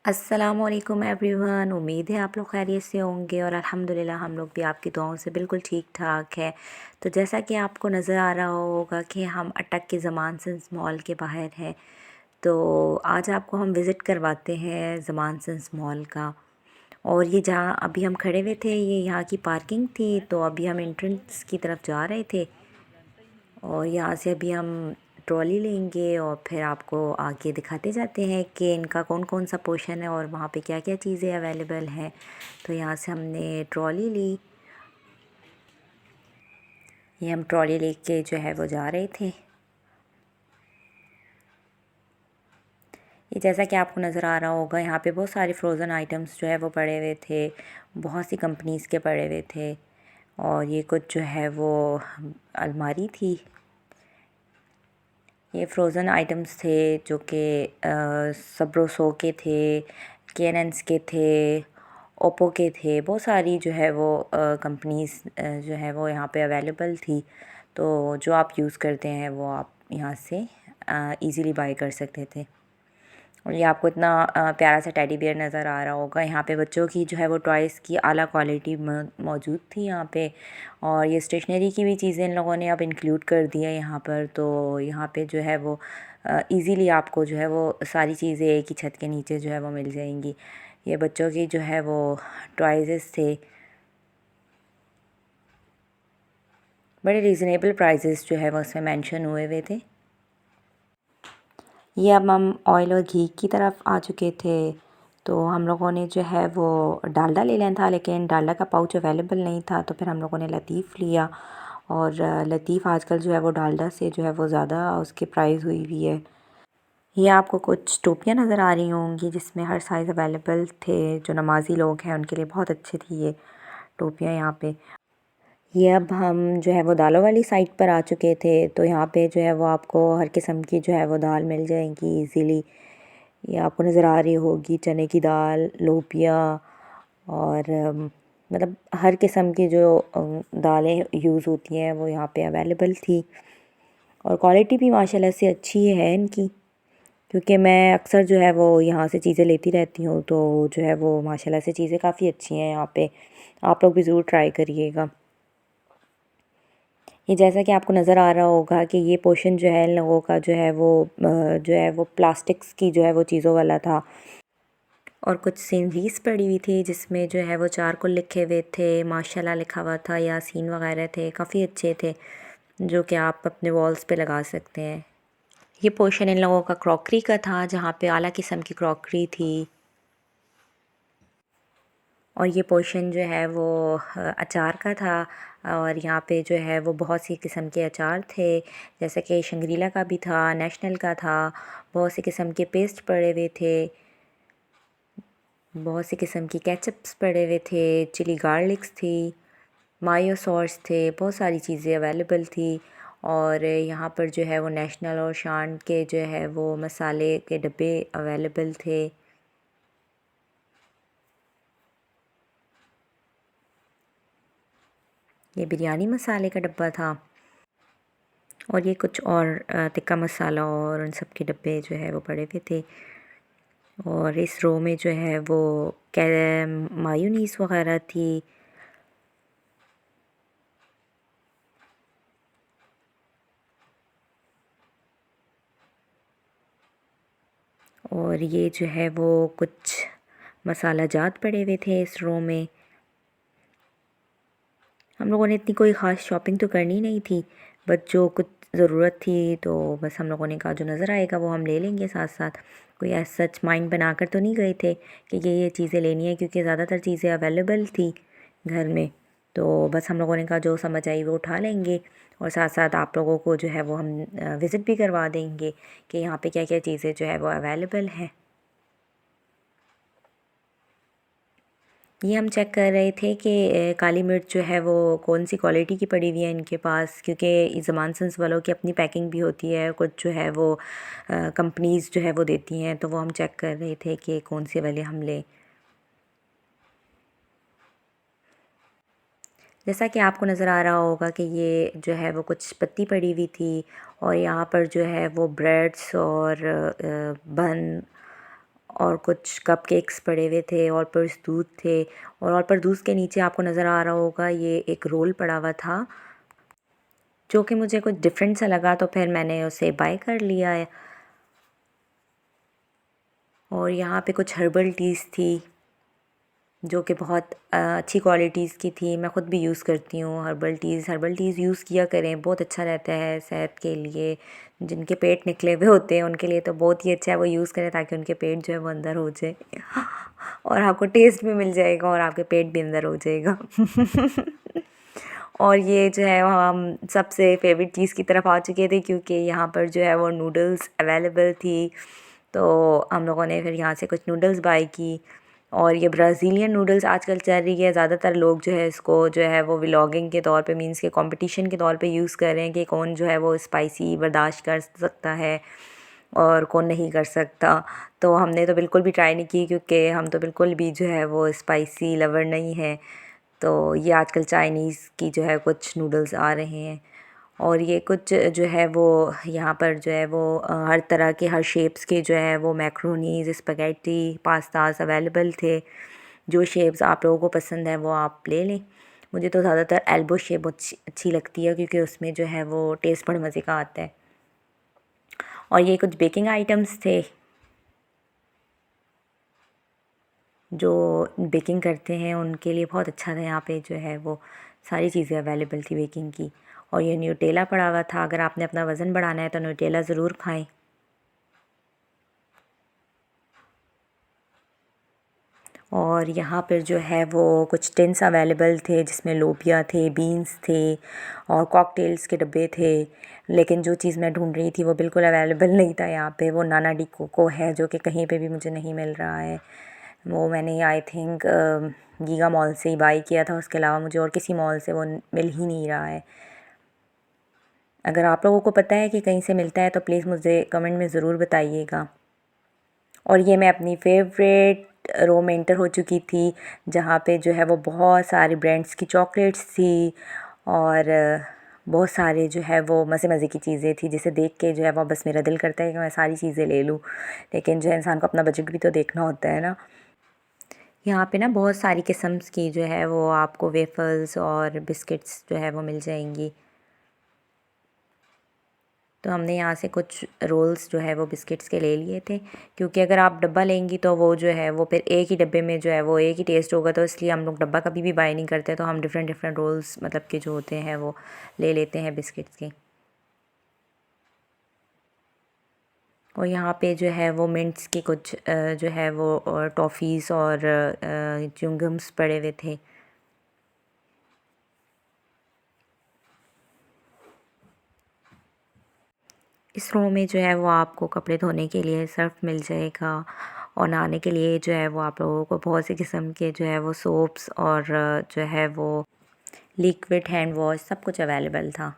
अस्सलामुअलैकुम एवरीवन। उम्मीद है आप लोग खैरियत से होंगे और अल्हम्दुलिल्लाह हम लोग भी आपकी दुआओं से बिल्कुल ठीक ठाक है। तो जैसा कि आपको नज़र आ रहा होगा कि हम अटक के ज़मानसंस मॉल के बाहर हैं। तो आज आपको हम विज़िट करवाते हैं ज़मानसंस मॉल का। और ये जहाँ अभी हम खड़े हुए थे ये यहाँ की पार्किंग थी, तो अभी हम एंट्रेंस की तरफ जा रहे थे और यहाँ से अभी हम ट्रॉली लेंगे और फिर आपको आगे दिखाते जाते हैं कि इनका कौन कौन सा पोर्शन है और वहाँ पे क्या क्या चीज़ें अवेलेबल हैं। तो यहाँ से हमने ट्रॉली ली। ये हम ट्रॉली लेके जो है वो जा रहे थे। ये जैसा कि आपको नज़र आ रहा होगा यहाँ पे बहुत सारे फ्रोज़न आइटम्स जो है वो पड़े हुए थे, बहुत सी कंपनीज़ के पड़े हुए थे। और ये कुछ जो है वो अलमारी थी। ये फ्रोज़न आइटम्स थे जो कि सबरोसो के थे, केनेंस के थे, ओप्पो के थे। बहुत सारी जो है वो कंपनीज़ जो है वो यहाँ पे अवेलेबल थी। तो जो आप यूज़ करते हैं वो आप यहाँ से इजीली बाय कर सकते थे। और ये आपको इतना प्यारा सा टेडी बियर नज़र आ रहा होगा। यहाँ पे बच्चों की जो है वो टॉयज़ की आला क्वालिटी मौजूद थी यहाँ पे। और ये स्टेशनरी की भी चीज़ें इन लोगों ने अब इंक्लूड कर दी है यहाँ पर। तो यहाँ पे जो है वो इजीली आपको जो है वो सारी चीज़ें एक ही छत के नीचे जो है वो मिल जाएंगी। ये बच्चों की जो है वो टॉयज़ थे, बड़े रीज़नेबल प्राइजेस जो है वो उसमें मेंशन हुए हुए थे। ये अब हम ऑयल और घी की तरफ आ चुके थे। तो हम लोगों ने जो है वो डालडा ले लेना था, लेकिन डालडा का पाउच अवेलेबल नहीं था। तो फिर हम लोगों ने लतीफ़ लिया। और लतीफ़ आजकल जो है वो डालडा से जो है वो ज़्यादा उसकी प्राइस हुई हुई है। ये आपको कुछ टोपियाँ नज़र आ रही होंगी जिसमें हर साइज़ अवेलेबल थे। जो नमाज़ी लोग हैं उनके लिए बहुत अच्छी थी ये टोपियाँ यहाँ पे। ये अब हम जो है वो दालों वाली साइड पर आ चुके थे। तो यहाँ पे जो है वो आपको हर किस्म की जो है वो दाल मिल जाएगी इजीली। ये आपको नज़र आ रही होगी चने की दाल, लोबिया और मतलब हर किस्म की जो दालें यूज़ होती हैं वो यहाँ पे अवेलेबल थी। और क्वालिटी भी माशाल्लाह से अच्छी है इनकी, क्योंकि मैं अक्सर जो है वो यहाँ से चीज़ें लेती रहती हूँ। तो जो है वो माशाल्लाह से चीज़ें काफ़ी अच्छी हैं यहाँ पे। आप लोग भी ज़रूर ट्राई करिएगा। ये जैसा कि आपको नज़र आ रहा होगा कि ये पोर्शन जो है इन लोगों का जो है वो प्लास्टिक्स की जो है वो चीज़ों वाला था। और कुछ सीनरीज़ पड़ी हुई थी जिसमें जो है वो चारकोल लिखे हुए थे, माशाल्लाह लिखा हुआ था, यासीन वगैरह थे, काफ़ी अच्छे थे जो कि आप अपने वॉल्स पे लगा सकते हैं। ये पोर्शन इन लोगों का क्रॉकरी का था जहाँ पे आला किस्म की क्रॉकरी थी। और ये पोर्शन जो है वो अचार का था। और यहाँ पे जो है वो बहुत सी किस्म के अचार थे, जैसे कि शंग्रीला का भी था, नेशनल का था। बहुत सी किस्म के पेस्ट पड़े हुए थे, बहुत सी किस्म की केचप्स पड़े हुए थे, चिली गार्लिक्स थी, मायो सॉस थे, बहुत सारी चीज़ें अवेलेबल थी। और यहाँ पर जो है वो नेशनल और शान के जो है वो मसाले के डब्बे अवेलेबल थे। ये बिरयानी मसाले का डब्बा था। और ये कुछ और टिक्का मसाला और उन सब के डब्बे जो है वो पड़े हुए थे। और इस रो में जो है वो मायोनीस वगैरह थी। और ये जो है वो कुछ मसाला जात पड़े हुए थे इस रो में। हम लोगों ने इतनी कोई ख़ास शॉपिंग तो करनी नहीं थी, बट जो कुछ ज़रूरत थी तो बस हम लोगों ने कहा जो नज़र आएगा वो हम ले लेंगे साथ साथ। कोई ऐसा सच माइंड बनाकर तो नहीं गए थे कि ये चीज़ें लेनी है, क्योंकि ज़्यादातर चीज़ें अवेलेबल थी घर में। तो बस हम लोगों ने कहा जो समझ आई वो उठा लेंगे। और साथ साथ आप लोगों को जो है वो हम विज़िट भी करवा देंगे कि यहाँ पे क्या क्या चीज़ें जो है वो अवेलेबल हैं। ये हम चेक कर रहे थे कि काली मिर्च जो है वो कौन सी क्वालिटी की पड़ी हुई है इनके पास, क्योंकि ज़मान सेंस वालों की अपनी पैकिंग भी होती है, कुछ जो है वो कंपनीज़ जो है वो देती हैं। तो वो हम चेक कर रहे थे कि कौन से वाले हम लें। जैसा कि आपको नज़र आ रहा होगा कि ये जो है वो कुछ पत्ती पड़ी हुई थी। और यहाँ पर जो है वो ब्रेड्स और बन और कुछ कप केक्स पड़े हुए थे और पर्स दूध थे और पर दूध के नीचे आपको नज़र आ रहा होगा ये एक रोल पड़ा हुआ था जो कि मुझे कुछ डिफरेंट सा लगा, तो फिर मैंने उसे बाय कर लिया है। और यहाँ पे कुछ हर्बल टीज़ थी जो कि बहुत अच्छी क्वालिटीज़ की थी। मैं ख़ुद भी यूज़ करती हूँ हर्बल टीज़ यूज़ किया करें, बहुत अच्छा रहता है सेहत के लिए। जिनके पेट निकले हुए होते हैं उनके लिए तो बहुत ही अच्छा है वो यूज़ करें, ताकि उनके पेट जो है वो अंदर हो जाए और आपको टेस्ट भी मिल जाएगा और आपके पेट भी अंदर हो जाएगा और ये जो है हम सबसे फेवरेट चीज़ की तरफ आ चुके थे, क्योंकि यहाँ पर जो है वो नूडल्स अवेलेबल थी। तो हम लोगों ने फिर यहाँ से कुछ नूडल्स बाय की। और ये ब्राज़ीलियन नूडल्स आजकल चल रही है, ज़्यादातर लोग जो है इसको जो है वो व्लॉगिंग के तौर पे, मींस के कंपटीशन के तौर पे यूज़ कर रहे हैं कि कौन जो है वो स्पाइसी बर्दाश्त कर सकता है और कौन नहीं कर सकता। तो हमने तो बिल्कुल भी ट्राई नहीं की, क्योंकि हम तो बिल्कुल भी जो है वो स्पाइसी लवर नहीं है। तो ये आजकल चाइनीज़ की जो है कुछ नूडल्स आ रहे हैं और ये कुछ जो है वो यहाँ पर जो है वो हर तरह के हर शेप्स के जो है वो मैक्रोनीज़, स्पैगेटी, पास्ताज अवेलेबल थे। जो शेप्स आप लोगों को पसंद है वो आप ले लें। मुझे तो ज़्यादातर एल्बो शेप अच्छी लगती है, क्योंकि उसमें जो है वो टेस्ट बड़े मज़े का आता है। और ये कुछ बेकिंग आइटम्स थे जो बेकिंग करते हैं उनके लिए बहुत अच्छा था। यहाँ पे जो है वो सारी चीज़ें अवेलेबल थी बेकिंग की। और ये न्यूटेला पड़ा हुआ था, अगर आपने अपना वज़न बढ़ाना है तो न्यूटेला ज़रूर खाएं। और यहाँ पर जो है वो कुछ टिन्स अवेलेबल थे जिसमें लोबिया थे, बीन्स थे और कॉकटेल्स के डब्बे थे। लेकिन जो चीज़ मैं ढूंढ रही थी वो बिल्कुल अवेलेबल नहीं था यहाँ पे। वो नाना डी कोको है जो कि कहीं पे भी मुझे नहीं मिल रहा है। वो मैंने आई थिंक गीगा मॉल से ही बाई किया था, उसके अलावा मुझे और किसी मॉल से वो मिल ही नहीं रहा है। अगर आप लोगों को पता है कि कहीं से मिलता है तो प्लीज़ मुझे कमेंट में ज़रूर बताइएगा। और ये मैं अपनी फेवरेट रो में एंटर हो चुकी थी, जहाँ पे जो है वो बहुत सारे ब्रांड्स की चॉकलेट्स थी और बहुत सारे जो है वो मज़े मज़े की चीज़ें थी, जिसे देख के जो है वो बस मेरा दिल करता है कि मैं सारी चीज़ें ले लूँ। लेकिन जो है इंसान को अपना बजट भी तो देखना होता है ना। यहाँ पे ना बहुत सारी किस्म्स की जो है वो आपको वेफ़ल्स और बिस्किट्स जो है वो मिल जाएंगी। तो हमने यहाँ से कुछ रोल्स जो है वो बिस्किट्स के ले लिए थे, क्योंकि अगर आप डब्बा लेंगी तो वो जो है वो फिर एक ही डब्बे में जो है वो एक ही टेस्ट होगा। तो इसलिए हम लोग डब्बा कभी भी बाय नहीं करते, तो हम डिफरेंट डिफरेंट रोल्स मतलब के जो होते हैं वो ले लेते हैं बिस्किट्स के। और यहाँ पे जो है वो मिंट्स के कुछ जो है वो टॉफ़ीज़ और च्युइंगम्स पड़े हुए थे। इस रो में जो है वो आपको कपड़े धोने के लिए सर्फ़ मिल जाएगा और नहाने के लिए जो है वो आप लोगों को बहुत सी किस्म के जो है वो सोप्स और जो है वो लिक्विड हैंड वॉश सब कुछ अवेलेबल था।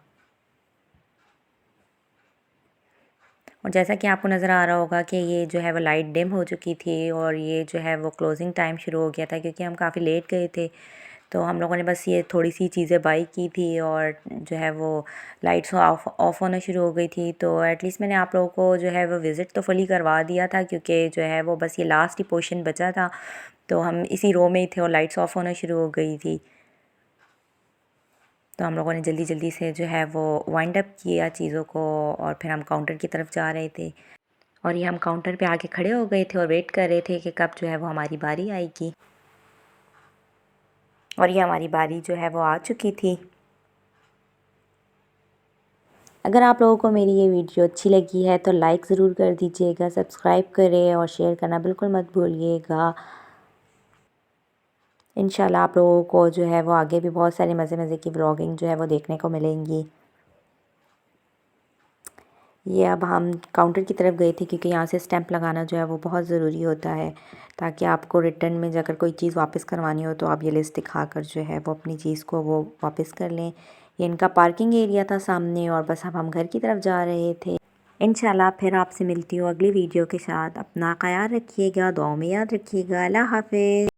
और जैसा कि आपको नज़र आ रहा होगा कि ये जो है वो लाइट डिम हो चुकी थी और ये जो है वो क्लोजिंग टाइम शुरू हो गया था, क्योंकि हम काफ़ी लेट गए थे। तो हम लोगों ने बस ये थोड़ी सी चीज़ें बाई की थी और जो है वो लाइट्स ऑफ होना शुरू हो गई थी। तो एटलीस्ट मैंने आप लोगों को जो है वो विज़िट तो फुली करवा दिया था, क्योंकि जो है वो बस ये लास्ट ही पोर्शन बचा था। तो हम इसी रो में ही थे और लाइट्स ऑफ होना शुरू हो गई थी। तो हम लोगों ने जल्दी जल्दी से जो है वो वाइंड अप किया चीज़ों को और फिर हम काउंटर की तरफ जा रहे थे। और ये हम काउंटर पे आके खड़े हो गए थे और वेट कर रहे थे कि कब जो है वो हमारी बारी आएगी। और ये हमारी बारी जो है वो आ चुकी थी। अगर आप लोगों को मेरी ये वीडियो अच्छी लगी है तो लाइक ज़रूर कर दीजिएगा, सब्सक्राइब करें और शेयर करना बिल्कुल मत भूलिएगा। इंशाल्लाह आप लोगों को जो है वो आगे भी बहुत सारी मज़े मज़े की व्लॉगिंग जो है वो देखने को मिलेंगी। ये अब हम काउंटर की तरफ गए थे, क्योंकि यहाँ से स्टैंप लगाना जो है वो बहुत ज़रूरी होता है, ताकि आपको रिटर्न में अगर कोई चीज़ वापस करवानी हो तो आप ये लिस्ट दिखाकर जो है वो अपनी चीज़ को वो वापस कर लें। ये इनका पार्किंग एरिया था सामने और बस अब हम घर की तरफ जा रहे थे। इंशाल्लाह फिर आपसे मिलती हूँ अगली वीडियो के साथ। अपना ख्याल रखिएगा, दुआओं में याद रखिएगा। अल्लाह हाफ़िज़।